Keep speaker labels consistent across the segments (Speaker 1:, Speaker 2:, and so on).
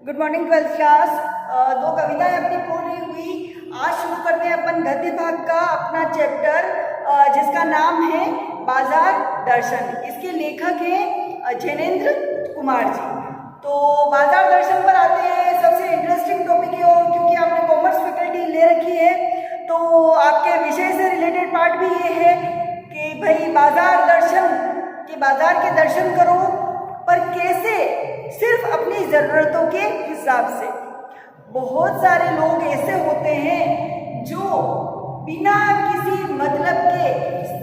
Speaker 1: Good morning twelfth class. दो कविताएं अपनी पूरी हुई। आज शुरू करते हैं अपन गद्य भाग का अपना चैप्टर जिसका नाम है बाजार दर्शन। इसके लेखक हैं जैनेन्द्र कुमार जी। तो बाजार दर्शन पर आते हैं। सबसे इंटरेस्टिंग टॉपिक है और क्योंकि आपने कॉमर्स फैकल्टी ले रखी है तो आपके विषय से रिलेटेड पार्ट भी ये है कि भाई बाजार दर्शन कि बाजार के दर्शन करो, पर कैसे? सिर्फ अपनी ज़रूरतों के हिसाब से। बहुत सारे लोग ऐसे होते हैं जो बिना किसी मतलब के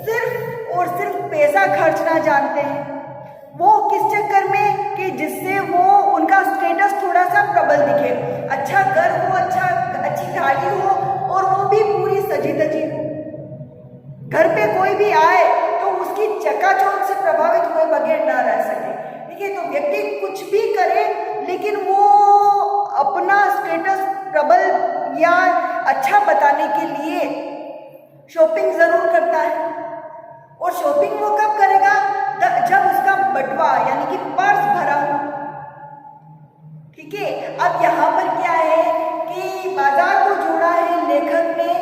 Speaker 1: सिर्फ और सिर्फ पैसा खर्चना जानते हैं। वो किस चक्कर में कि जिससे वो उनका स्टेटस थोड़ा सा प्रबल दिखे, अच्छा घर हो, अच्छी गाड़ी हो और वो भी पूरी सजी धजी हो। घर पे कोई भी आए तो उसकी चकाचौंध से प्रभावित हुए बगैर ना रह सके। देखिए, तो व्यक्ति कुछ भी करे लेकिन वो अपना स्टेटस प्रबल या अच्छा बताने के लिए शॉपिंग जरूर करता है। और शॉपिंग वो कब करेगा? जब उसका बटवा यानी कि पर्स भरा हो। ठीक है, अब यहाँ पर क्या है कि बाजार को जोड़ा है लेखक ने,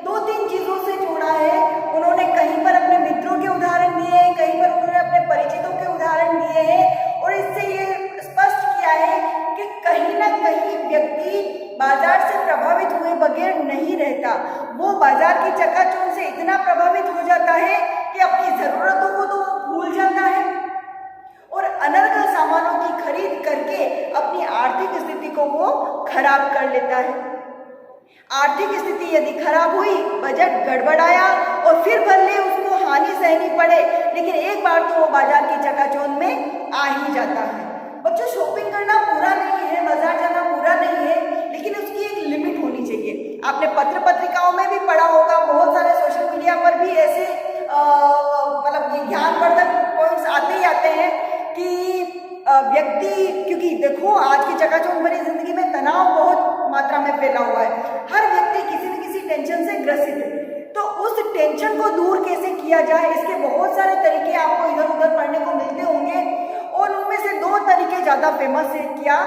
Speaker 1: दो तीन चीजों से जोड़ा है। उन्होंने कहीं पर अपने मित्रों के उदाहरण दिए हैं, कहीं पर उन्होंने अपने परिचितों के उदाहरण दिए हैं और इससे ये स्पष्ट किया है कि कहीं ना कहीं व्यक्ति बाजार से प्रभावित हुए बगैर नहीं रहता। वो बाजार की चकाचौंध से इतना प्रभावित हो जाता है कि अपनी जरूरतों को तो वो भूल जाता है और अनर्गल सामानों की खरीद करके अपनी आर्थिक स्थिति को वो खराब कर लेता है। आर्थिक स्थिति यदि खराब हुई, बजट गड़बड़ाया और फिर भले उसको हानि सहनी पड़े, लेकिन एक बार तो वो बाजार की चकाचौंध में आ ही जाता है। बच्चों, शॉपिंग करना बुरा नहीं है, बाजार जाना बुरा नहीं है, लेकिन उसकी एक लिमिट होनी चाहिए। आपने पत्र पत्रिकाओं में भी पढ़ा होगा, बहुत सारे सोशल मीडिया पर भी ऐसे मतलब ज्ञानवर्धक पॉइंट्स आते ही आते हैं कि व्यक्ति, क्योंकि देखो आज की चकाचौंध भरी जिंदगी में तनाव बहुत मात्रा में फैला हुआ है। हर व्यक्ति किसी न किसी टेंशन से ग्रसित है। तो उस टेंशन को दूर कैसे किया जाए, इसके बहुत सारे तरीके आपको इधर उधर पढ़ने को मिलते होंगे और उनमें से दो तरीके ज्यादा फेमस है। क्या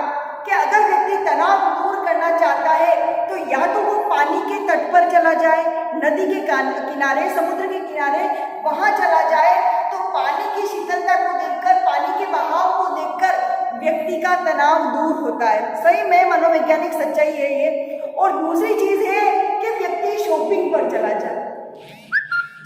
Speaker 1: कि अगर व्यक्ति तनाव दूर करना चाहता है तो या तो वो पानी के तट पर चला जाए, नदी के किनारे, समुद्र के किनारे वहां चला जाए, तो पानी की शीतलता को देखकर, पानी के बहाव को देखकर व्यक्ति का तनाव दूर होता है। सही में मनोवैज्ञानिक सच्चाई है ये। और दूसरी चीज है कि व्यक्ति शॉपिंग पर चला जाए।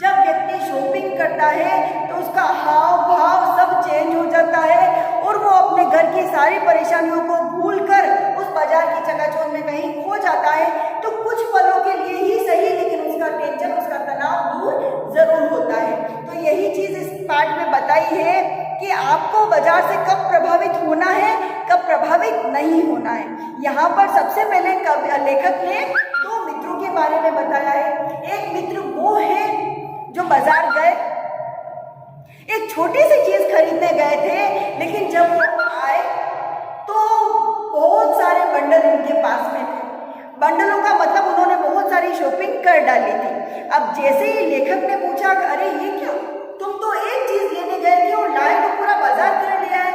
Speaker 1: जब व्यक्ति शॉपिंग करता है तो उसका हाव भाव सब चेंज हो जाता है और वो अपने घर की सारी परेशानियों को भूलकर उस बाजार की चकाचौंध में कहीं खो जाता है। तो कुछ पलों के लिए ही सही, लेकिन उसका टेंशन, उसका तनाव दूर जरूर होता है। तो यही चीज इस पार्ट में बताई है कि आपको बाजार से कब प्रभावित होना है, कब प्रभावित नहीं होना है। यहाँ पर सबसे पहले लेखक ने दो मित्रों के बारे में बताया है। एक मित्र वो है जो बाजार गए, एक छोटी सी चीज खरीदने गए थे, लेकिन जब वो आए तो बहुत सारे बंडल उनके पास में थे। बंडलों का मतलब उन्होंने बहुत सारी शॉपिंग कर डाली थी। अब जैसे ही लेखक ने पूछा, अरे ये क्या, तुम तो एक चीज लेने गए थे और लाए तो पूरा बाजार कर लिया है,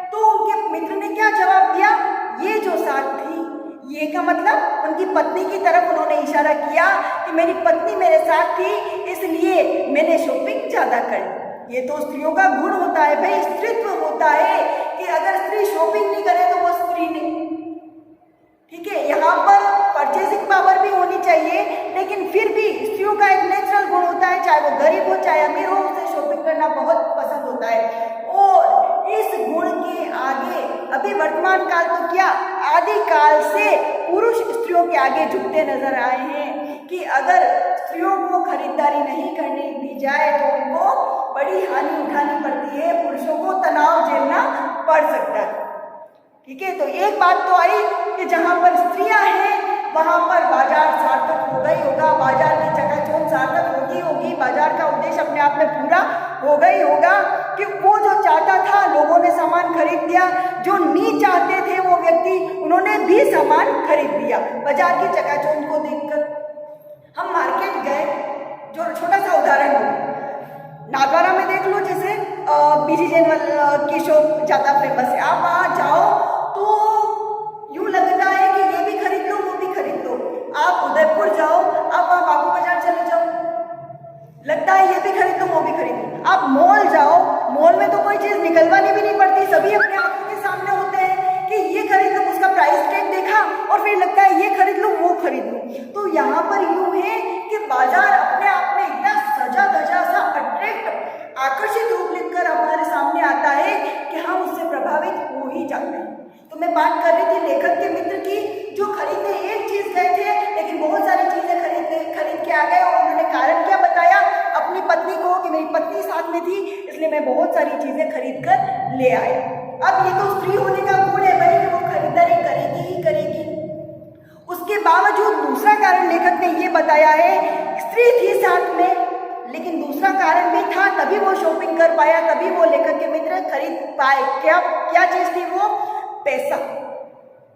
Speaker 1: तो उनके मित्र ने क्या जवाब दिया? ये जो साथ थी, ये का मतलब उनकी पत्नी की तरफ उन्होंने इशारा किया कि मेरी पत्नी मेरे साथ थी, इसलिए मैंने शॉपिंग ज्यादा कर ली। ये तो स्त्रियों का गुण होता है भाई, स्त्रीत्व होता है कि अगर स्त्री शॉपिंग नहीं करे तो वो स्त्री नहीं। ठीक है, यहाँ पर परचेसिंग पावर भी होनी चाहिए, लेकिन फिर भी स्त्रियों का एक नेचुरल गुण होता है, चाहे वो गरीब हो चाहे अमीर हो, उसे शॉपिंग करना बहुत पसंद होता है। और इस गुण के आगे अभी वर्तमान काल तो क्या, आदि काल से पुरुष स्त्रियों के आगे झुकते नजर आए हैं कि अगर स्त्रियों को खरीदारी नहीं करने दी जाए तो उनको बड़ी हानि उठानी पड़ती है, पुरुषों को तनाव झेलना पड़ सकता है। ठीक है, तो एक बात तो आई कि जहां पर स्त्रियां हैं वहां पर बाजार सार्थक हो गई होगा, बाजार की चकाचौंध सार्थक होगी, बाजार का उद्देश्य अपने आप में पूरा हो गई होगा कि वो जो चाहता था लोगों ने सामान खरीद दिया, जो नहीं चाहते थे वो व्यक्ति उन्होंने भी सामान खरीद दिया बाजार की चकाचौंध को देखकर। हम मार्केट गए, जो छोटा सा उदाहरण हो, नागवारा में देख लो, जैसे बीजी जैन की शॉप ज्यादा फेमस है, आप वहां जाओ तो यूं आप मॉल जाओ, मॉल में तो कोई चीज़ निकलवानी भी नहीं पड़ती, सभी अपने आंखों के सामने होते हैं कि ये खरीद लो, उसका प्राइस टैग देखा और फिर लगता है ये खरीद लो वो खरीद लो। तो यहाँ पर यूँ है कि बाजार अपने आप में इतना सजा धजा सा अट्रैक्ट आकर्षित रूप लेकर हमारे सामने आता है कि हम उससे प्रभावित हो ही जाते हैं। तो मैं बात कर रही थी लेखक के मित्र की, जो खरीदने एक चीज गए थे लेकिन बहुत सारी चीजें खरीद के आ गए और उन्होंने कारण क्या बताया अपनी पत्नी को कि मेरी पत्नी साथ में थी इसलिए मैं बहुत सारी चीजें खरीद कर ले आया। अब ये तो स्त्री होने का गुण है भाई कि वो खरीदारी करेगी ही करेगी। उसके बावजूद दूसरा कारण लेखक ने ये बताया है, स्त्री थी साथ में लेकिन दूसरा कारण भी था, तभी वो शॉपिंग कर पाया, तभी वो लेखक के मित्र खरीद पाए। क्या चीज थी वो? पैसा।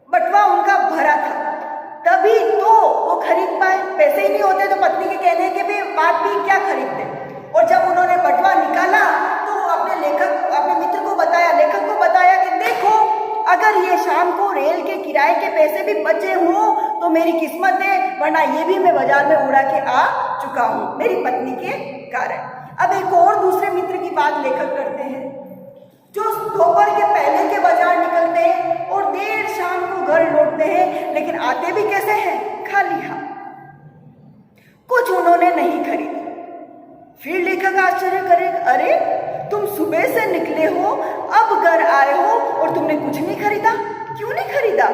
Speaker 1: बटवा उनका भरा था तभी तो वो खरीद पाए। पैसे ही नहीं होते तो पत्नी के कहने के भी बात भी क्या खरीदते। और जब उन्होंने बटवा निकाला तो अपने मित्र को बताया, लेखक को बताया कि देखो अगर ये शाम को रेल के किराए के पैसे भी बचे हों तो मेरी किस्मत है, वरना ये भी मैं बाजार में उड़ा के आ चुका हूँ मेरी पत्नी के कारण। अब एक और दूसरे मित्र की बात लेखक करते हैं, जो दोपहर के पहले के बाजार निकलते हैं और देर शाम को घर लौटते हैं, लेकिन आते भी कैसे हैं? खाली हाथ। कुछ उन्होंने नहीं खरीदा। फिर लेखक आश्चर्य करे, अरे तुम सुबह से निकले हो, अब घर आए हो और तुमने कुछ नहीं खरीदा, क्यों नहीं खरीदा?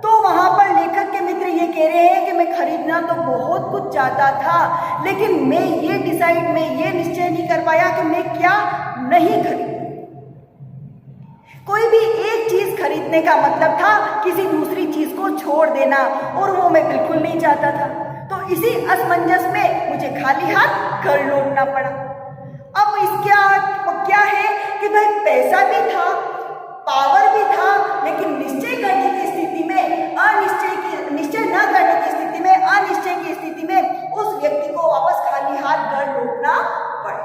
Speaker 1: तो वहां पर लेखक के मित्र ये कह रहे हैं कि मैं खरीदना तो बहुत कुछ चाहता था, लेकिन मैं ये निश्चय नहीं कर पाया कि मैं क्या नहीं खरीदूं। कोई भी एक चीज खरीदने का मतलब था किसी दूसरी चीज को छोड़ देना, और वो मैं बिल्कुल नहीं चाहता था। तो इसी असमंजस में मुझे खाली हाथ घर लौटना पड़ा। अब इसका क्या है कि भाई पैसा भी था, पावर भी था, लेकिन निश्चय करने की स्थिति में निश्चय न करने की स्थिति में, अनिश्चय की स्थिति में उस व्यक्ति को वापस खाली हाथ घर लौटना पड़ा।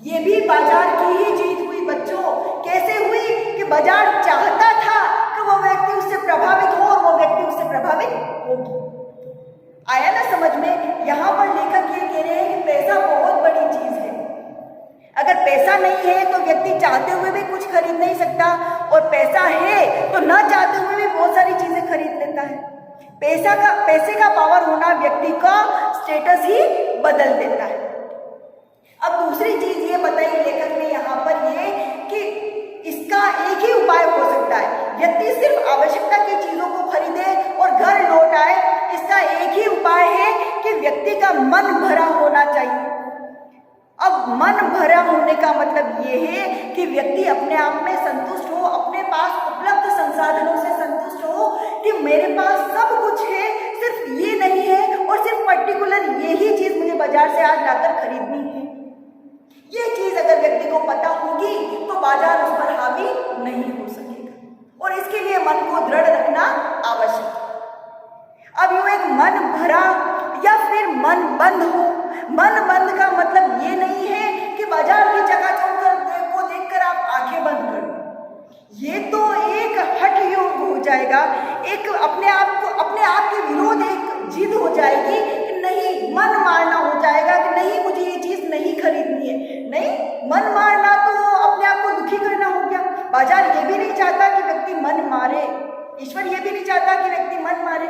Speaker 1: ये भी बाजार की ही जीत हुई बच्चों। कैसे हुई कि बाजार चाहता था कि वो व्यक्ति उससे प्रभावित हो और वो व्यक्ति उससे प्रभावित होगी। आया ना समझ में? यहाँ पर लेखक ये कह रहे हैं कि पैसा बहुत बड़ी चीज है। अगर पैसा नहीं है तो व्यक्ति चाहते हुए भी कुछ खरीद नहीं सकता, और पैसा है तो न चाहते हुए भी बहुत सारी चीजें खरीद लेता है। पैसे का पावर होना व्यक्ति का स्टेटस ही बदल देता है। अब दूसरी चीज ये बताई लेखक ने यहाँ पर ये कि इसका एक ही उपाय हो सकता है, व्यक्ति सिर्फ आवश्यकता की चीजों को खरीदे और घर लौट आए। इसका एक ही उपाय है कि व्यक्ति का मन भरा होना चाहिए। अब मन भरा होने का मतलब ये है कि व्यक्ति अपने आप में संतुष्ट हो, अपने पास उपलब्ध संसाधनों से संतुष्ट हो कि मेरे पास सब कुछ है, सिर्फ ये नहीं है और सिर्फ पर्टिकुलर यही चीज मुझे बाजार से आज लाकर खरीदनी है। ये चीज अगर व्यक्ति को पता होगी तो बाजार उस पर हावी नहीं हो सकेगा, और इसके लिए मन को दृढ़ रखना आवश्यक है। अब यूं एक मन भरा या फिर मन बंद हो। मन बंद का मतलब ये नहीं है कि बाजार की चकाचौंध को देखकर आप आंखें बंद कर दो। ये तो एक हठ योग हो जाएगा, एक अपने आप के विरोध एक जिद हो जाएगी कि नहीं, मन मारना हो जाएगा कि नहीं मुझे ये चीज नहीं खरीदनी है। नहीं, मन मारना तो अपने आप को दुखी करना हो गया। बाजार ये भी नहीं चाहता कि व्यक्ति मन मारे, ईश्वर ये भी नहीं चाहता कि व्यक्ति मन मारे।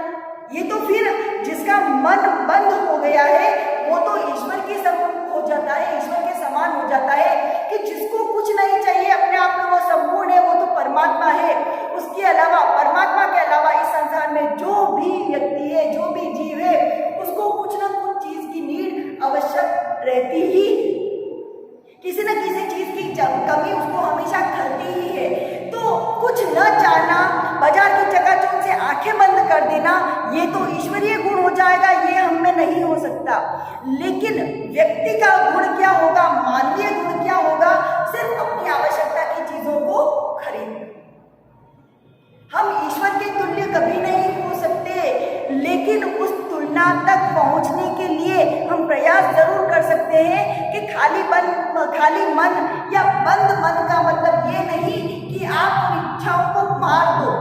Speaker 1: ये तो फिर जिसका मन बंद हो गया है वो तो ईश्वर के समान हो जाता है, ईश्वर के समान हो जाता है कि जिसको कुछ नहीं चाहिए, अपने आप में वो संपूर्ण है, वो तो परमात्मा है। उसके अलावा, परमात्मा के अलावा इस संसार में जो भी व्यक्ति है, जो भी जीव है, उसको कुछ ना कुछ चीज की नीड आवश्यक रहती ही, किसी न किसी चीज की कमी उसको हमेशा खलती ही है। तो कुछ न चाहना, बाजार की चकाचौंध से आंखें बंद कर देना, ये तो ईश्वरीय गुण हो जाएगा, ये हम में नहीं हो सकता। लेकिन व्यक्ति का गुण क्या होगा, मानवीय गुण क्या होगा? सिर्फ अपनी आवश्यकता की चीजों को खरीदना। हम ईश्वर के तुल्य कभी नहीं हो सकते, लेकिन उस तुलना तक पहुंचने के लिए हम प्रयास जरूर कर सकते हैं कि खाली मन या बंद मन का मतलब ये नहीं कि आप उन इच्छाओं को मार दो,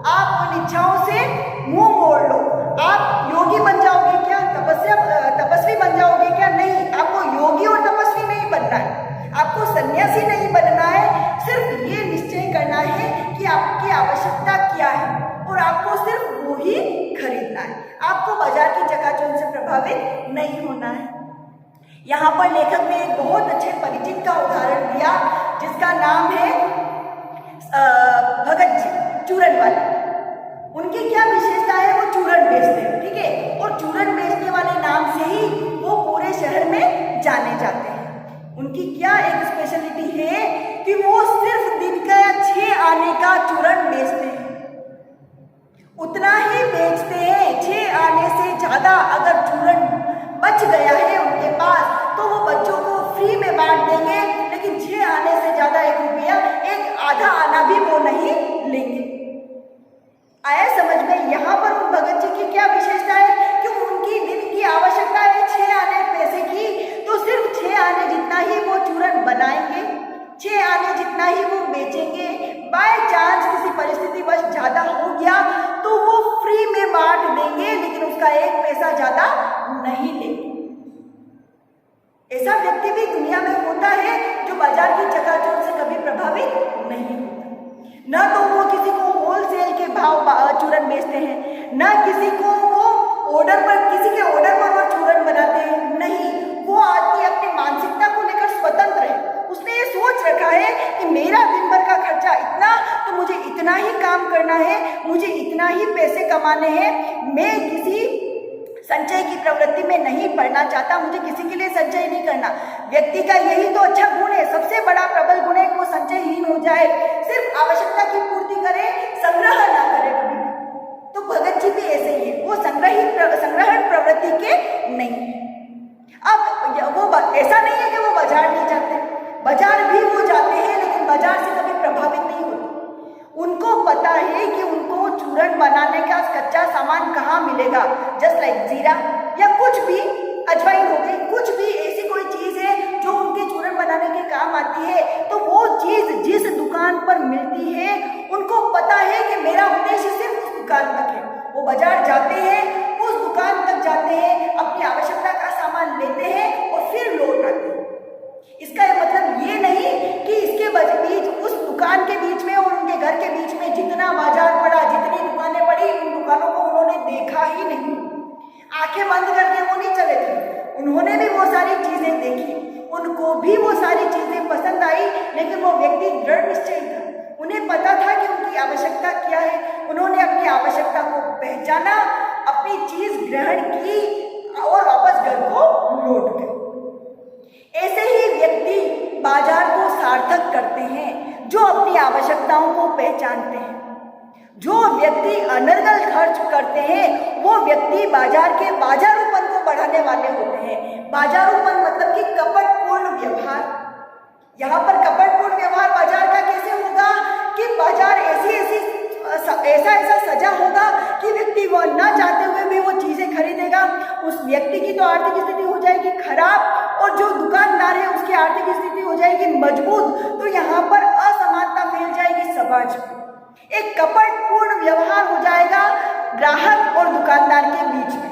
Speaker 1: आप उन इच्छाओं से मुंह मोड़ लो। आप योगी बन जाओगे क्या? तपस्वी बन जाओगे क्या? नहीं, आपको योगी और तपस्वी नहीं बनना है। प्रभावित नहीं होना है। यहाँ पर लेखक ने एक बहुत अच्छे परिचित का उदाहरण दिया जिसका नाम है भगत जी चूरन वाले। उनकी क्या विशेषता है? वो चूरन बेचते हैं, ठीक है, और चूरन बेचने वाले नाम से ही वो पूरे शहर में जाने जाते हैं। उनकी क्या एक स्पेशलिटी है कि वो सिर्फ दिन का 6 आने का चूरन बेचते हैं, उतना ही बेचते हैं। 6 आने से ज्यादा अगर चूरन बच गया है उनके पास तो वो बच्चों को फ्री में बांट देंगे, लेकिन 6 आने से ज्यादा 1 रुपया, एक आधा आना भी वो नहीं लेंगे। आया समझ में? यहाँ पर उन भगत जी की क्या विशेषता है कि उनकी दिन की आवश्यकता है 6 आने पैसे की, तो सिर्फ 6 आने जितना ही वो चूरन बनाएंगे, 6 आने जितना ही वो बेचेंगे। बाय चांस किसी परिस्थिति बस ज्यादा हो गया तो वो फ्री में बांट देंगे, लेकिन उसका 1 पैसा ज्यादा नहीं लेंगे। ऐसा व्यक्ति भी दुनिया में होता है जो बाजार की चकाचौंध से कभी प्रभावित नहीं होता। न तो वो किसी को होलसेल के भाव चूरन बेचते हैं, न किसी को वो किसी के ऑर्डर पर वो चूरन बनाते हैं। नहीं, वो आदमी अपनी मानसिकता को लेकर स्वतंत्र है। उसने ये सोच रखा है कि मेरा दिन भर का खर्चा इतना, तो मुझे इतना ही काम करना है, मुझे इतना ही पैसे कमाने हैं। मैं किसी संचय की प्रवृत्ति में नहीं पड़ना चाहता, मुझे किसी के लिए संचय नहीं करना। व्यक्ति का यही तो अच्छा गुण है, सबसे बड़ा प्रबल गुण है कि वो संचयहीन हो जाए, सिर्फ आवश्यकता की पूर्ति करे, संग्रह ना करे कभी। तो भगत जी भी ऐसे ही है, वो संग्रहण प्रवृत्ति के नहीं है। अब वो ऐसा नहीं है कि वो बाजार नहीं जाते, बाजार भी वो जाते हैं, लेकिन बाजार से कभी प्रभावित नहीं होते। उनको पता है कि उनको चूरन बनाने का कच्चा सामान कहाँ मिलेगा, जस्ट लाइक जीरा या कुछ भी, अजवाइन हो गई, कुछ भी ऐसी कोई चीज है जो उनके चूरन बनाने के काम आती है, तो वो चीज जिस दुकान पर मिलती है उनको पता है कि मेरा उद्देश्य सिर्फ उस दुकान तक है। वो बाजार जाते हैं, उस दुकान तक जाते हैं, अपनी आवश्यकता का सामान लेते हैं और फिर लौट आते हैं। इसका मतलब ये नहीं कि इसके बीच, उस दुकान के बीच में और उनके घर के बीच में जितना बाजार पड़ा, जितनी दुकानें पड़ी, उन दुकानों को उन्होंने देखा ही नहीं, आंखें बंद करके वो नहीं चले थे। उन्होंने भी वो सारी चीजें देखी, उनको भी वो सारी चीजें पसंद आई, लेकिन वो व्यक्ति दृढ़ निश्चयी था। उन्हें पता था कि उनकी आवश्यकता क्या है। उन्होंने अपनी आवश्यकता को पहचाना, अपनी चीज ग्रहण की और वापस घर को लौट गए। ऐसे ही व्यक्ति बाजार को सार्थक करते हैं जो अपनी आवश्यकताओं को पहचानते हैं। जो व्यक्ति अनर्गल खर्च करते हैं वो व्यक्ति बाजार के बाजारूपन को बढ़ाने वाले होते हैं। बाजारूपन मतलब कि कपटपूर्ण व्यवहार। यहाँ पर कपटपूर्ण व्यवहार बाजार का कैसे होगा कि बाजार ऐसा सजा होगा कि व्यक्ति वो ना चाहते हुए भी वो चीजें खरीदेगा। उस व्यक्ति की तो आर्थिक स्थिति हो जाएगी खराब और जो दुकानदार है उसकी आर्थिक स्थिति हो जाएगी मजबूत। तो यहाँ पर असमानता फैल जाएगी समाज में। एक कपटपूर्ण व्यवहार हो जाएगा ग्राहक और दुकानदार के बीच में।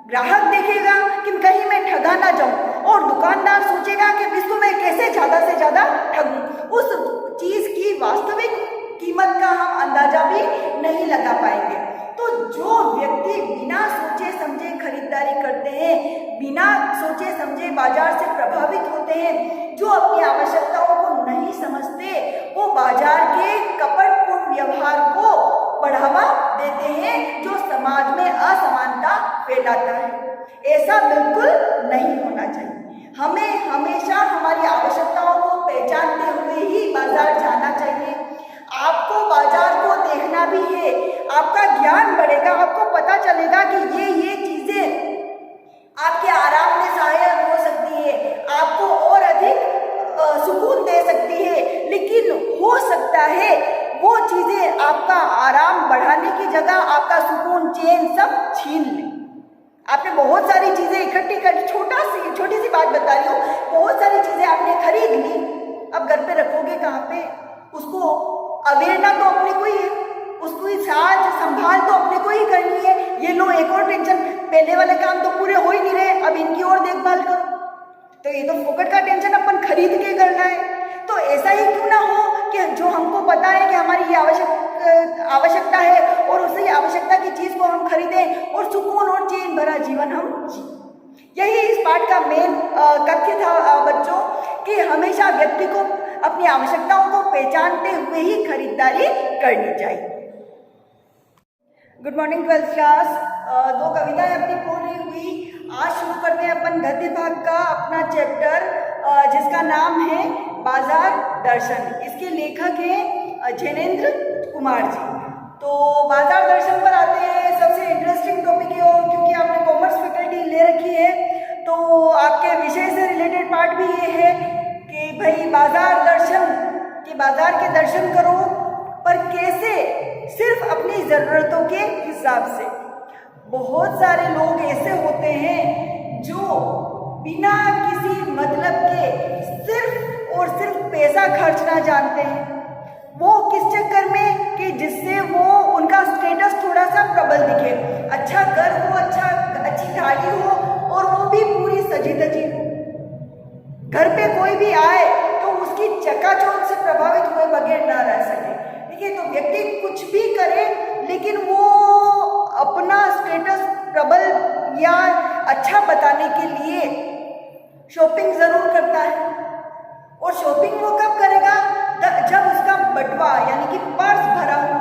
Speaker 1: ग्राहक देखेगा कि कहीं मैं ठगा ना जाऊं और दुकानदार सोचेगा कि इसको मैं कैसे ज्यादा से ज्यादा ठगूं। उस चीज की वास्तविक कीमत का हम अंदाजा भी नहीं लगा पाएंगे। तो जो व्यक्ति बिना सोचे समझे खरीदारी करते हैं, बिना सोचे समझे बाजार से प्रभावित होते हैं, जो अपनी आवश्यकताओं को नहीं समझते, वो बाजार के कपटपूर्ण व्यवहार को बढ़ावा देते हैं जो समाज में असमानता फैलाता है। ऐसा बिल्कुल नहीं होना चाहिए। हमें हमेशा हमारी आवश्यकताओं को पहचानते हुए ही बाजार जाना चाहिए। आपको बाजार को देखना भी है, आपका ज्ञान बढ़ेगा, आपको पता चलेगा कि ये चीजें आपके आराम में सहायक हो सकती है, आपको और अधिक सुकून दे सकती है, लेकिन हो सकता है वो चीजें आपका आराम बढ़ाने की जगह आपका सुकून, चैन सब छीन ले। आपने बहुत सारी चीजें इकट्ठी कर, छोटी सी बात बता रही हूँ, बहुत सारी चीजें आपने खरीद ली, अब घर पे रखोगे कहाँ पे? उसको अवेरना तो अपने को ही है, उसको साज संभाल तो अपने को ही करनी है। ये लो एक और टेंशन, पहले वाले काम तो पूरे हो ही नहीं रहे, अब इनकी और देखभाल करो, तो ये तो फोकट का टेंशन अपन खरीद के करना है। तो ऐसा ही क्यों ना हो कि जो हमको पता है कि हमारी ये आवश्यकता है और उसी आवश्यकता की चीज को हम खरीदें और सुकून और चैन भरा जीवन हम जी। पाठ का मेन तथ्य था बच्चों कि हमेशा व्यक्ति को अपनी आवश्यकताओं को पहचानते हुए ही खरीदारी करनी चाहिए। Good morning 12th class. दो कविताएं अपनी पूरी हुई। आज शुरू करते हैं अपन गद्य भाग का अपना चैप्टर जिसका नाम है बाजार दर्शन। इसके लेखक हैं जैनेन्द्र कुमार जी। तो बाजार दर्शन पर आते हैं। सबसे इंटरेस्टिंग टॉपिक है और क्योंकि आपने कॉमर्स फैकल्टी ले रखी है तो आपके विषय से रिलेटेड पार्ट भी ये है कि भाई बाजार दर्शन कि बाजार के दर्शन करो, पर कैसे? सिर्फ अपनी ज़रूरतों के हिसाब से। बहुत सारे लोग ऐसे होते हैं जो बिना किसी मतलब के सिर्फ और सिर्फ पैसा खर्चना जानते हैं। वो किस चक्कर में कि जिससे वो उनका स्टेटस थोड़ा सा प्रबल दिखे, अच्छा घर हो, अच्छी गाड़ी हो और वो भी पूरी सजी धजी हो। घर पे कोई भी आए तो उसकी चकाचौंध से प्रभावित हुए बगैर ना रह सके। ठीक है, तो व्यक्ति कुछ भी करे लेकिन वो अपना स्टेटस प्रबल या अच्छा बताने के लिए शॉपिंग जरूर करता है। और शॉपिंग वो कब करेगा? जब उसका बटवा यानी कि पर्स भरा हो।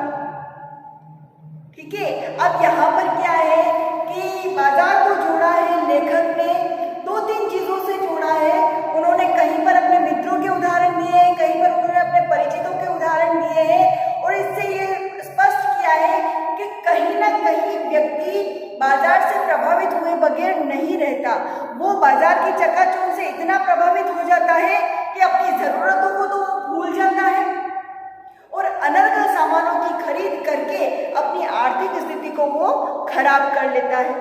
Speaker 1: ठीक है, अब यहाँ पर क्या है कि बाजार को जोड़ा है लेखक ने, 2-3 चीजों से जोड़ा है। उन्होंने कहीं पर अपने मित्रों के उदाहरण दिए हैं, कहीं पर उन्होंने अपने परिचितों के उदाहरण दिए हैं और इससे ये स्पष्ट किया है कि कहीं ना कहीं व्यक्ति बाजार से प्रभावित हुए बगैर नहीं रहता। वो बाजार की चकाचौंध से इतना प्रभावित हो जाता है कि अपनी जरूरतों को तो भूल जाता है और अनर्गल सामानों की खरीद करके अपनी आर्थिक स्थिति को वो खराब कर लेता है।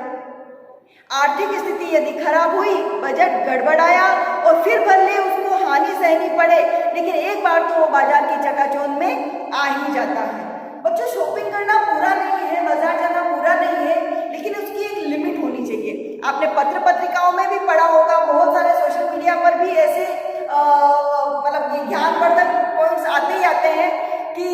Speaker 1: आर्थिक स्थिति यदि खराब हुई, बजट गड़बड़ाया और फिर भले उसको हानि सहनी पड़े, लेकिन एक बार तो वो बाजार की चकाचौंध में आ ही जाता है। बच्चों, शॉपिंग करना बुरा नहीं है, बाजार जाना बुरा नहीं है, लेकिन उसकी एक लिमिट होनी चाहिए। आपने पत्र पत्रिकाओं में भी पढ़ा होगा, बहुत सारे सोशल मीडिया पर भी ऐसे मतलब ज्ञानवर्धक पॉइंट्स आते ही आते हैं कि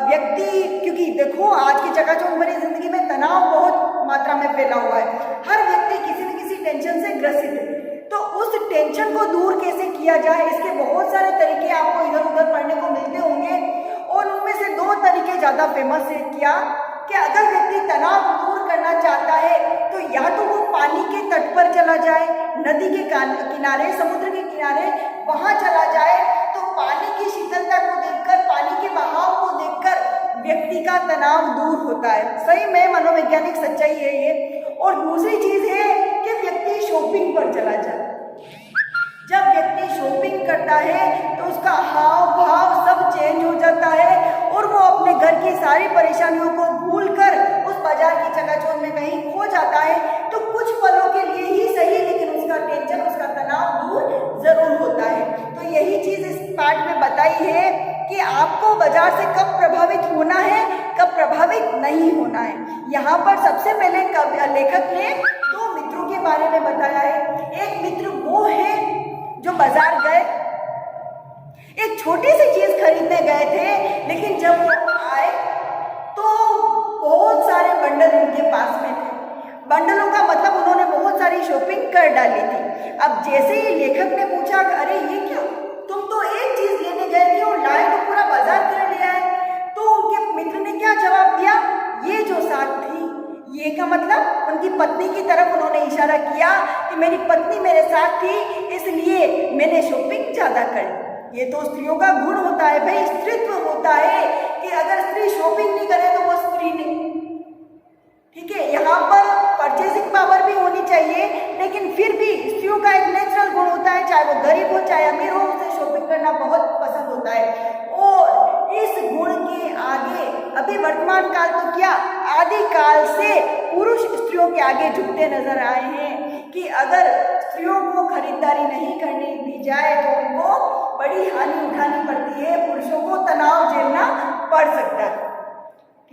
Speaker 1: व्यक्ति, क्योंकि देखो आज की चकाचौंध भरी जिंदगी में तनाव बहुत मात्रा में फैला हुआ है। हर व्यक्ति किसी न किसी टेंशन से ग्रसित है, तो उस टेंशन को दूर कैसे किया जाए, इसके बहुत सारे तरीके आपको इधर उधर पढ़ने को मिलते होंगे और उनमें से 2 तरीके ज्यादा फेमस है। क्या कि अगर व्यक्ति तनाव दूर करना चाहता है तो या तो वो पानी के तट पर चला जाए, नदी के किनारे, समुद्र के किनारे वहां चला जाए, तो पानी की शीतलता को देखकर, पानी के बहाव को देखकर व्यक्ति का तनाव दूर होता है। सही में मनोवैज्ञानिक सच्चाई है ये। और दूसरी चीज है कि व्यक्ति शॉपिंग पर चला जाए। जब व्यक्ति शॉपिंग करता है तो उसका हाव भाव सब चेंज हो जाता है और वो अपने घर की सारी परेशानियों को भूलकर उस बाजार की चकाचौंध में कहीं खो जाता है। तो कुछ पलों के लिए ही सही, लेकिन उसका टेंशन, उसका तनाव दूर जरूर होता है। तो यही चीज इस पाठ में बताई है कि आपको बाजार से कब प्रभावित होना है, कब प्रभावित नहीं होना है। यहाँ पर सबसे पहले लेखक ने 2 मित्रों के बारे में बताया है। एक मित्र वो है जो बाजार गए, एक छोटी सी चीज खरीदने गए थे, लेकिन जब वो आए तो बहुत सारे बंडल उनके पास में थे। बंडलों का मतलब उन्होंने बहुत सारी शॉपिंग कर डाली थी। अब जैसे ही लेखक ने पूछा, अरे ये क्या, तुम तो एक चीज लेने गए थे और लाए तो पूरा बाजार कर लिया है, तो उनके मित्र ने क्या जवाब दिया, ये जो साथ थी, ये का मतलब उनकी पत्नी की तरफ उन्होंने इशारा किया कि मेरी पत्नी मेरे साथ थी इसलिए मैंने शॉपिंग ज्यादा कर। ये तो स्त्रियों का गुण होता है भाई, स्त्रीत्व होता है कि अगर स्त्री शॉपिंग नहीं करे तो वो स्त्री नहीं। ठीक है, यहाँ पर परचेसिंग पावर भी होनी चाहिए, लेकिन फिर भी स्त्रियों का एक नेचुरल गुण होता है, चाहे वो गरीब हो चाहे अमीर हो, उसे शॉपिंग करना बहुत पसंद होता है। और इस गुण के आगे अभी वर्तमान काल तो क्या, आदिकाल से पुरुष स्त्रियों के आगे झुकते नजर आए हैं कि अगर स्त्रियों को खरीदारी नहीं करने दी जाए तो उनको बड़ी हानि उठानी पड़ती है, पुरुषों को तनाव झेलना पड़ सकता है।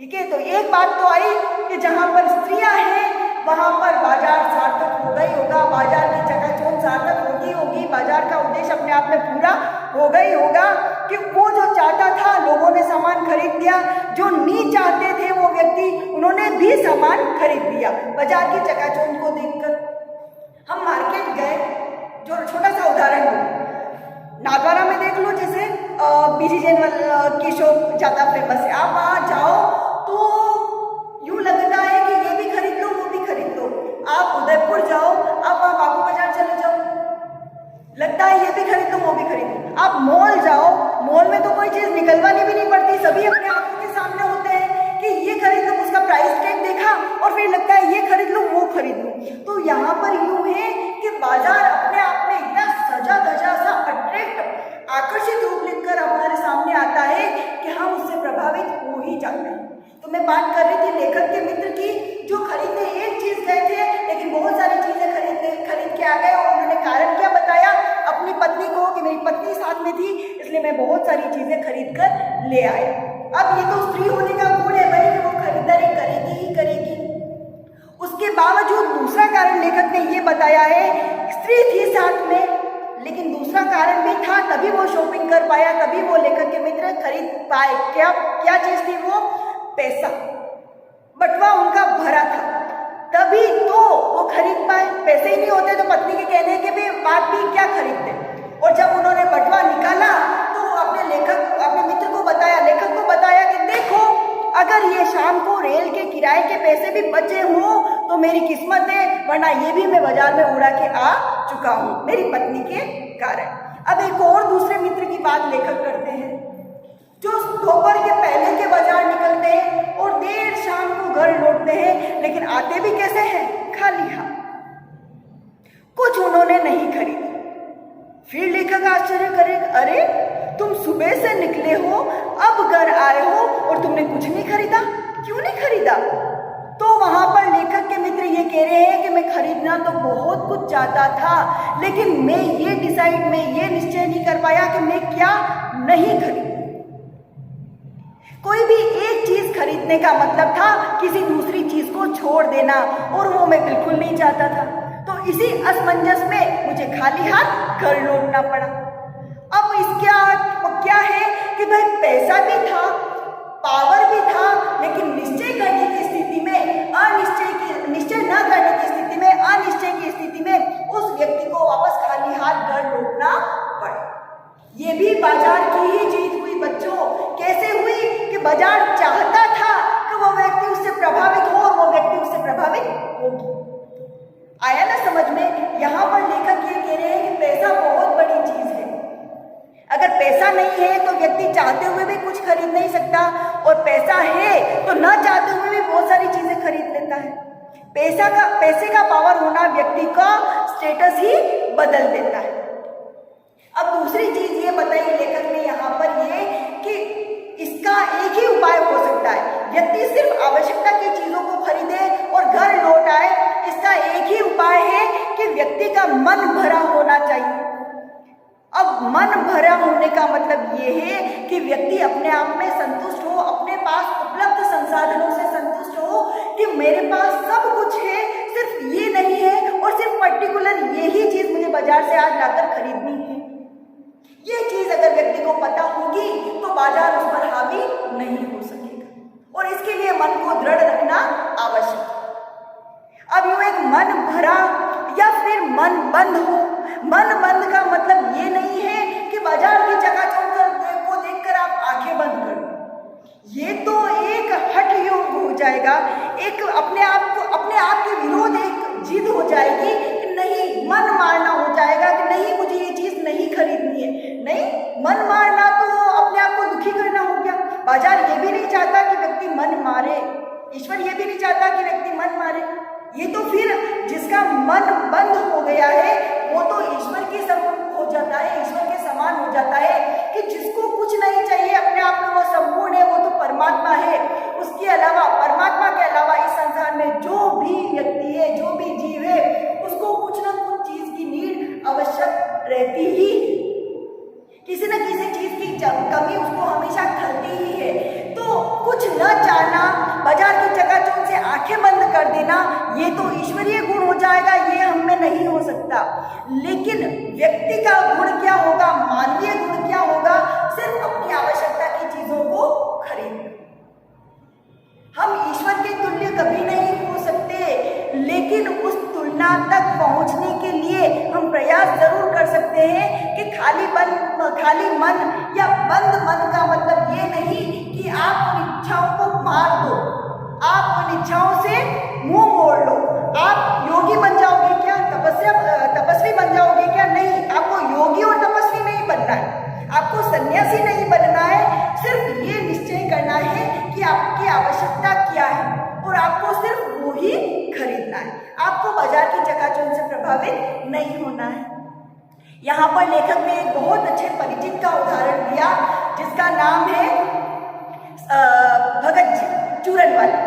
Speaker 1: ठीक है, तो एक बात तो आई कि जहाँ पर स्त्रियां हैं वहाँ पर बाजार सार्थक हो गई होगा, बाजार की चकाचौंध सार्थक होती होगी, बाजार का उद्देश्य अपने आप में पूरा हो गई होगा कि वो जो चाहता था लोगों ने सामान खरीद दिया, जो नहीं चाहते थे वो व्यक्ति उन्होंने भी सामान खरीद दिया बाजार की चकाचौंध को देखकर। हम मार्केट गए, जो छोटा सा उदाहरण दूं, नागवारा में देख लो, जैसे बीजी जैन की शॉप ज़्यादा फेमस है। आप वहाँ जाओ तो यूँ लगता है कि ये भी खरीद लो, वो भी खरीद लो। आप उदयपुर जाओ, आप वहाँ बापू बाजार चले जाओ, लगता है ये भी खरीद लो, वो भी खरीद लो। आप मॉल जाओ, मॉल में तो कोई चीज़ निकलवानी भी नहीं पड़ती, सभी अपने आंखों के सामने होते हैं कि ये खरीद लो, उसका प्राइस टैग देखा और फिर लगता है ये खरीद लो, वो खरीद लो। तो यहाँ पर यूँ है कि बाजार अपने आप में इतना सजा धजा सा अट्रैक्ट, आकर्षित रूप लेकर हमारे सामने आता है कि हम उससे प्रभावित हो ही जाते हैं। तो मैं बात कर रही थी लेखक के मित्र की, जो खरीदने एक चीज गए थे लेकिन बहुत सारी चीजें खरीद के आ गए, और उन्होंने कारण क्या बताया अपनी पत्नी को कि मेरी पत्नी साथ में थी इसलिए मैं बहुत सारी चीजें खरीद कर ले आए। अब ये तो स्त्री होने का गुण है भाई कि वो खरीदारी करेगी ही करेगी। उसके बावजूद दूसरा कारण लेखक ने ये बताया है, स्त्री थी साथ में लेकिन दूसरा कारण भी था, तभी वो शॉपिंग कर पाया, तभी वो लेखक के मित्र खरीद पाए। क्या चीज थी वो? पैसा। बटवा उनका भरा था, तभी तो वो खरीद पाए। पैसे ही नहीं होते तो पत्नी के कहने के भी बात भी क्या खरीदते। और जब उन्होंने बटवा निकाला तो अपने मित्र को बताया, लेखक को बताया कि देखो, अगर ये शाम को रेल के किराए के पैसे भी बचे हों तो मेरी किस्मत है, वरना ये भी मैं बाजार में उड़ा के आ चुका हूँ मेरी पत्नी के कारण। अब एक और दूसरे मित्र की बात लेखक करते हैं, जो दोपहर के पहले के बाजार निकलते हैं और देर शाम को घर लौटते हैं, लेकिन आते भी कैसे हैं? खाली हाथ। कुछ उन्होंने नहीं खरीदा। फिर लेखक आश्चर्य करे, अरे तुम सुबह से निकले हो, अब घर आए हो और तुमने कुछ नहीं खरीदा, क्यों नहीं खरीदा? तो वहां पर लेखक के मित्र ये कह रहे हैं कि मैं खरीदना तो बहुत कुछ चाहता था, लेकिन मैं ये निश्चय नहीं कर पाया कि मैं क्या नहीं खरीदूं। कोई भी एक चीज खरीदने का मतलब था किसी दूसरी चीज को छोड़ देना, और वो मैं बिल्कुल नहीं चाहता था। तो इसी असमंजस में मुझे खाली हाथ घर लौटना पड़ा। अब इसका क्या है कि भाई पैसा भी था, पावर भी था, लेकिन निश्चय करने की स्थिति में निश्चय न करने की स्थिति में, अनिश्चय की स्थिति में उस व्यक्ति को वापस खाली हाथ घर लौटना पड़ा। ये भी बाजार की ही जीत हुई बच्चों। कैसे हुई कि बाजार चाहता था कि वो व्यक्ति उससे प्रभावित हो और वो व्यक्ति उससे प्रभावित होगी। आया ना समझ में? यहाँ पर लेखक ये कह रहे हैं कि पैसा बहुत बड़ी चीज है। अगर पैसा नहीं है तो व्यक्ति चाहते हुए भी कुछ खरीद नहीं सकता, और पैसा है तो न चाहते हुए भी बहुत सारी चीजें खरीद लेता है। पैसे का पावर होना व्यक्ति का स्टेटस ही बदल देता है। अब दूसरी चीज ये बताई लेखक ने यहाँ पर ये कि इसका एक ही उपाय हो सकता है, व्यक्ति सिर्फ आवश्यकता की चीजों को खरीदे और घर लौट आए। इसका एक ही उपाय है कि व्यक्ति का मन भरा होना चाहिए। अब मन भरा होने का मतलब ये है कि व्यक्ति अपने आप में संतुष्ट हो, अपने पास उपलब्ध संसाधनों से संतुष्ट हो कि मेरे पास सब कुछ है, सिर्फ ये नहीं है और सिर्फ पर्टिकुलर यही चीज मुझे बाजार से आज लाकर खरीदनी है। ये चीज अगर व्यक्ति को पता होगी तो बाजार उस पर हावी नहीं हो सकेगा, और इसके लिए मन को दृढ़ रखना आवश्यक है। अब यूं एक मन भरा या फिर मन बंद हो। मन बंद का मतलब ये नहीं है कि बाजार की चकाचौंध को देखकर आप आंखें बंद कर दो। ये तो एक हठ योग हो जाएगा, एक अपने आप के विरोध एक जिद हो जाएगी कि नहीं, मन मारना हो जाएगा कि नहीं, मुझे ये चीज नहीं खरीदनी है। नहीं, मन मारना तो अपने आप को दुखी करना हो गया। बाजार ये भी नहीं चाहता कि व्यक्ति मन मारे, ईश्वर ये भी नहीं चाहता कि व्यक्ति मन मारे। ये तो फिर जिसका मन बंद हो गया है वो तो ईश्वर के समान हो जाता है, ईश्वर के समान हो जाता है कि जिसको कुछ नहीं चाहिए, अपने आप में वो संपूर्ण है, वो तो परमात्मा है। उसके अलावा, परमात्मा के अलावा इस संसार में जो भी व्यक्ति है, जो भी जीव है, उसको कुछ ना कुछ चीज की नीड आवश्यक रहती ही, किसी न किसी चीज की कमी उसको हमेशा खलती ही है। तो कुछ न चाहना, बाजार की चकाचौंध से आंखें बंद कर देना, ये तो ईश्वरीय गुण हो जाएगा, ये हम में नहीं हो सकता। लेकिन व्यक्ति का गुण क्या होगा, मानवीय गुण क्या होगा? सिर्फ अपनी आवश्यकता की चीजों को खरीदना। हम ईश्वर के तुल्य कभी नहीं हो सकते, लेकिन उस तुलना यहाँ तक पहुँचने के लिए हम प्रयास जरूर कर सकते हैं कि खाली मन या बंद मन का मतलब ये नहीं कि आप उन इच्छाओं को मार दो, आप उन इच्छाओं से मुंह मोड़ लो। आप योगी बन जाओगे क्या, तपस्वी बन जाओगे क्या? नहीं, आपको योगी और तपस्वी नहीं बनना है, आपको सन्यासी नहीं बनना है। सिर्फ ये निश्चय करना है कि आपकी आवश्यकता क्या है और आपको सिर्फ वो ही खरीदना है। आपको बाजार की चकाचौंध से प्रभावित नहीं होना है। यहाँ पर लेखक ने एक बहुत अच्छे परिचित का उदाहरण दिया जिसका नाम है भगत जी, चूरन वाले।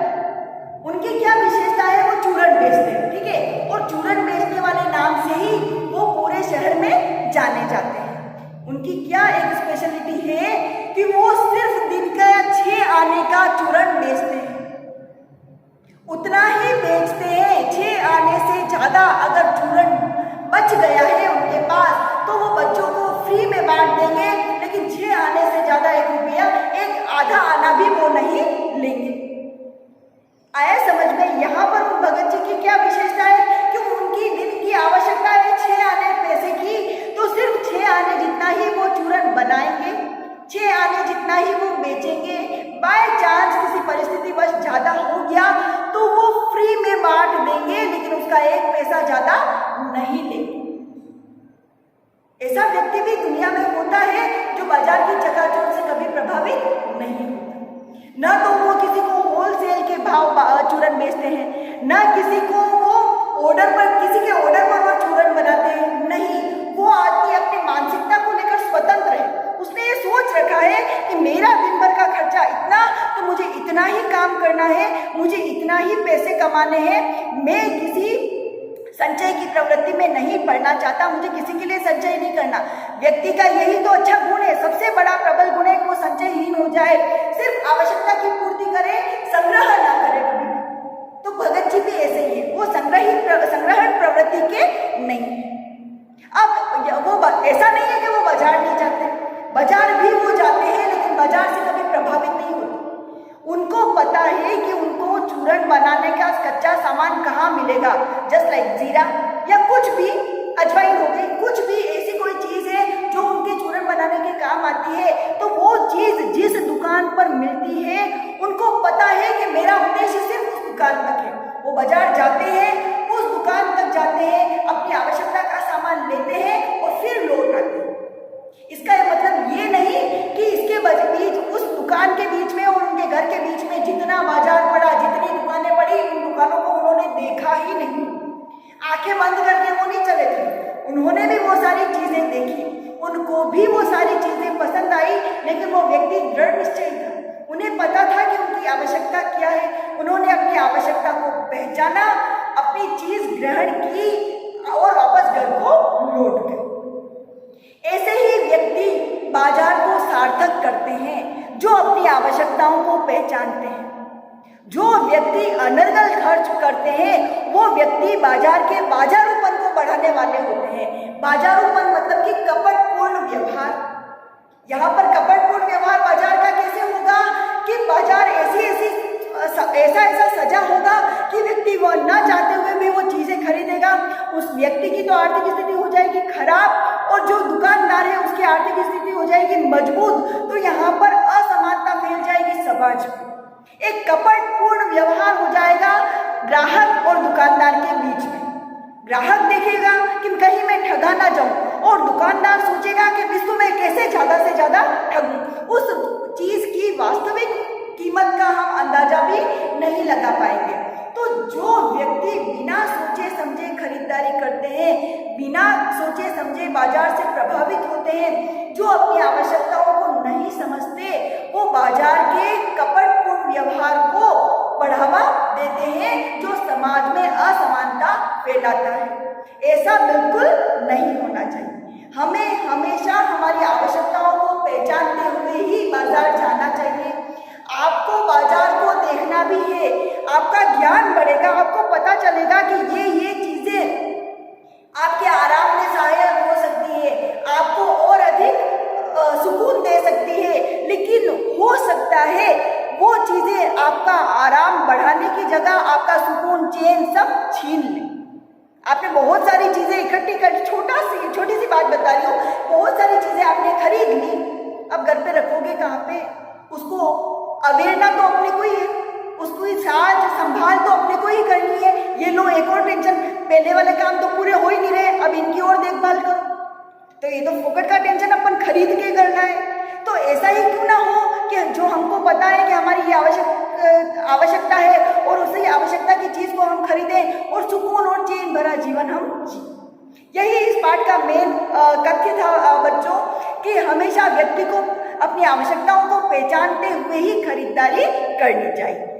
Speaker 1: उनकी क्या विशेषता है? वो चूरन बेचते हैं, ठीक है, और चूरन बेचने वाले नाम से ही वो पूरे शहर में जाने जाते हैं। उनकी क्या एक स्पेशलिटी है कि वो सिर्फ दिन का 6 आने का चूरन बेचते हैं, उतना ही बेचते हैं। 6 आने से ज्यादा अगर चूरन बच गया है उनके पास तो वो बच्चों को फ्री में बांट देंगे, लेकिन 6 आने से ज्यादा 1 रुपया, एक आधा आना भी वो नहीं लेंगे। आया समझ में? यहाँ पर उन भगत जी की क्या विशेषता है कि उनकी दिन की आवश्यकता है 6 आने पैसे की, तो सिर्फ 6 आने जितना ही वो चूरन बनाएंगे, 6 आने जितना ही वो बेचेंगे। बाय चांस किसी परिस्थितिवश ज्यादा हो गया तो वो फ्री में बांट देंगे, लेकिन उसका 1 पैसा ज्यादा नहीं लेंगे। ऐसा व्यक्ति भी दुनिया में होता है जो बाजार की चकाचौंध से कभी प्रभावित नहीं होता। न तो वो किसी को होलसेल के भाव चूरन बेचते हैं, न किसी को वो किसी के ऑर्डर पर वो चूरन बनाते हैं। नहीं, वो आदमी अपनी मानसिकता को लेकर स्वतंत्र है। उसने ये सोच रखा है कि मेरा दिन भर का खर्चा इतना, तो मुझे इतना ही काम करना है, मुझे इतना ही पैसे कमाने हैं। मैं किसी संचय की प्रवृत्ति में नहीं पड़ना चाहता, मुझे किसी के लिए संचय नहीं करना। व्यक्ति का यही तो अच्छा गुण है, सबसे बड़ा प्रबल गुण है कि वो संचयहीन हो जाए, सिर्फ आवश्यकता की पूर्ति करे, संग्रह ना करे कभी भी। तो भगत जी भी ऐसे ही है, वो संग्रहण प्रवृत्ति के नहीं। अब वो ऐसा नहीं है कि वो बाजार नहीं जाते, बाजार भी वो जाते हैं, लेकिन बाजार से कभी प्रभावित नहीं होते। उनको पता है कि उनको चूरन बनाने का कच्चा सामान कहाँ मिलेगा, जस्ट लाइक जीरा या कुछ भी, अजवाइन हो गई, कुछ भी ऐसी कोई चीज है जो उनके चूरन बनाने के काम आती है, तो वो चीज जिस दुकान पर मिलती है उनको पता है कि मेरा उद्देश्य सिर्फ उस दुकान तक है। वो बाजार जाते हैं, उस दुकान तक जाते हैं, अपनी आवश्यकता का सामान लेते हैं और फिर लौट आते हैं। इसका मतलब ये नहीं कि इसके बीच, उस दुकान के बीच में और उनके घर के बीच में जितना बाजार पड़ा, जितनी दुकानें पड़ी, उन दुकानों को उन्होंने देखा ही नहीं, आंखें बंद करके वो नहीं चले थे। उन्होंने भी वो सारी चीजें देखी, उनको भी वो सारी चीजें पसंद आई, लेकिन वो व्यक्ति दृढ़ निश्चयी था। उन्हें पता था कि उनकी आवश्यकता क्या है। उन्होंने अपनी आवश्यकता को पहचाना, अपनी चीज ग्रहण की और वापस घर को लौट गए। ऐसे ही व्यक्ति बाजार को सार्थक करते हैं जो अपनी आवश्यकताओं को पहचानते हैं। जो व्यक्ति अनर्गल खर्च करते हैं वो व्यक्ति बाजार के बाजारूपन को बढ़ाने वाले होते हैं। बाजारूपन मतलब कि कपटपूर्ण व्यवहार। यहाँ पर कपटपूर्ण व्यवहार बाजार का कैसे होगा कि बाजार ऐसा सजा होगा कि व्यक्ति वह न चाहते हुए भी वो चीजें खरीदेगा। उस व्यक्ति की तो आर्थिक स्थिति हो जाएगी खराब और जो दुकानदार है उसकी आर्थिक स्थिति हो जाएगी मजबूत। तो यहाँ पर असमानता फैल जाएगी समाज में। एक कपटपूर्ण व्यवहार हो जाएगा ग्राहक और दुकानदार के बीच में। ग्राहक देखेगा कि कहीं मैं ठगा ना जाऊं और दुकानदार सोचेगा कि इसको मैं कैसे ज्यादा से ज्यादा ठगूं। उस चीज की वास्तविक कीमत का हम अंदाजा भी नहीं लगा पाएंगे। तो जो व्यक्ति बिना सोचे समझे खरीदारी करते हैं, बिना सोचे समझे बाजार से प्रभावित होते हैं, जो अपनी आवश्यकताओं को नहीं समझते, वो बाजार के कपटपूर्ण व्यवहार को बढ़ावा देते हैं जो समाज में असमानता फैलाता है। ऐसा बिल्कुल नहीं होना चाहिए। हमें हमेशा हमारी आवश्यकताओं को पहचानते हुए ही बाजार जाना चाहिए। आपको बाजार को देखना भी है, आपका ज्ञान बढ़ेगा, आपको पता चलेगा कि ये चीजें आपके आराम में सहायक हो सकती है, आपको और अधिक सुकून दे सकती है, लेकिन हो सकता है वो चीजें आपका आराम बढ़ाने की जगह आपका सुकून, चैन सब छीन ले। आपने बहुत सारी चीजें इकट्ठी कर, छोटी सी बात बता रही हूँ, बहुत सारी चीजें आपने खरीद ली, अब घर पे रखोगे कहाँ पे? उसको अवेरना तो अपने को ही है, उसको ही साज संभाल तो अपने को ही करनी है। ये लो एक और टेंशन, पहले वाले काम तो पूरे हो ही नहीं रहे, अब इनकी और देखभाल करो, तो ये तो फोकट का टेंशन अपन खरीद के करना है। तो ऐसा ही क्यों ना हो कि जो हमको पता है कि हमारी ये आवश्यकता है और उसी आवश्यकता की चीज को हम खरीदें और सुकून और चैन भरा जीवन हम जी। यही इस पाठ का मेन तथ्य था बच्चों, कि हमेशा व्यक्ति को अपनी आवश्यकताओं को पहचानते हुए ही खरीदारी करनी चाहिए।